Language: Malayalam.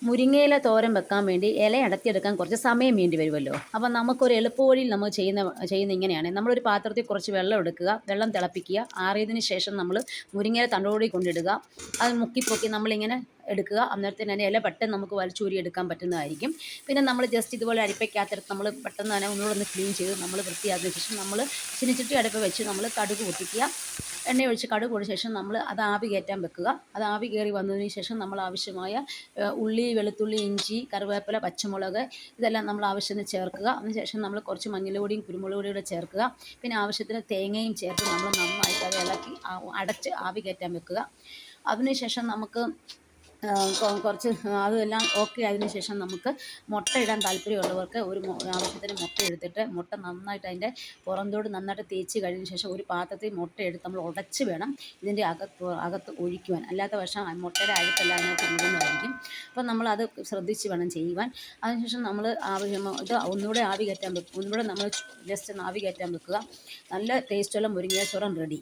മുരിങ്ങയില തോരൻ വെക്കാൻ വേണ്ടി ഇല അടത്തിയെടുക്കാൻ കുറച്ച് സമയം വേണ്ടി വരുമല്ലോ. അപ്പം നമുക്കൊരു എളുപ്പവഴിയിൽ നമ്മൾ ചെയ്യുന്ന ഇങ്ങനെയാണ്. നമ്മളൊരു പാത്രത്തിൽ കുറച്ച് വെള്ളം എടുക്കുക, വെള്ളം തിളപ്പിക്കുക, ആറിയതിന് ശേഷം നമ്മൾ മുരിങ്ങയില തണ്ടോടി കൊണ്ടിടുക. അത് മുക്കിപ്പൊക്കി നമ്മളിങ്ങനെ എടുക്കുക. അന്നേരത്തിന് തന്നെ ഇല പെട്ടെന്ന് നമുക്ക് വലിച്ചൂരി എടുക്കാൻ പറ്റുന്നതായിരിക്കും. പിന്നെ നമ്മൾ ജസ്റ്റ് ഇതുപോലെ അരിപ്പയ്ക്കകത്തെടുത്ത് നമ്മൾ പെട്ടെന്ന് തന്നെ ഒന്നുകൂടെ ക്ലീൻ ചെയ്ത് നമ്മൾ വൃത്തിയാക്കിയ ശേഷം നമ്മൾ ചീനിച്ചട്ടി അടുപ്പ് വെച്ച് നമ്മൾ കടുക് പൊട്ടിക്കുക. എണ്ണ ഒഴിച്ച് കടുക് പൊടിച്ച ശേഷം നമ്മൾ അത് ആവി കയറ്റാൻ വെക്കുക. അത് ആവി കയറി വന്നതിന് ശേഷം നമ്മൾ ആവശ്യമായ ഉള്ളി, വെളുത്തുള്ളി, ഇഞ്ചി, കറിവേപ്പില, പച്ചമുളക് ഇതെല്ലാം നമ്മൾ ആവശ്യത്തിന് ചേർക്കുക. അതിനുശേഷം നമ്മൾ കുറച്ച് മഞ്ഞൾപ്പൊടിയും കുരുമുളക് പൊടിയും കൂടെ ചേർക്കുക. പിന്നെ ആവശ്യത്തിന് തേങ്ങയും ചേർത്ത് നമ്മൾ നന്നായിട്ട് അത് ഇളക്കി അടച്ച് ആവി കയറ്റാൻ വെക്കുക. അതിനുശേഷം നമുക്ക് കുറച്ച് അതെല്ലാം ഓക്കെ ആയതിനു ശേഷം നമുക്ക് മുട്ട ഇടാൻ താല്പര്യമുള്ളവർക്ക് ആവശ്യത്തിന് മുട്ട എടുത്തിട്ട് മുട്ട നന്നായിട്ട് അതിൻ്റെ പുറന്തോട് നന്നായിട്ട് തേച്ച് കഴിഞ്ഞ ശേഷം ഒരു പാത്രത്തിൽ മുട്ട എടുത്ത് നമ്മൾ ഉടച്ച് വേണം ഇതിൻ്റെ അകത്ത് ഒഴിക്കുവാൻ. അല്ലാത്ത പക്ഷം മുട്ടയുടെ അഴുക്കെല്ലാം അതിനകത്ത് വീഴുന്നതായിരിക്കും. അപ്പം നമ്മളത് ശ്രദ്ധിച്ച് വേണം ചെയ്യുവാൻ. അതിനുശേഷം നമ്മൾ ഇത് ഒന്നുകൂടെ ആവി കയറ്റാൻ വെക്കും. ഒന്നുകൂടെ നമ്മൾ ജസ്റ്റ് ഒന്ന് ആവി കയറ്റാൻ വെക്കുക. നല്ല ടേസ്റ്റുള്ള മുരിങ്ങ ചോറ് റെഡി.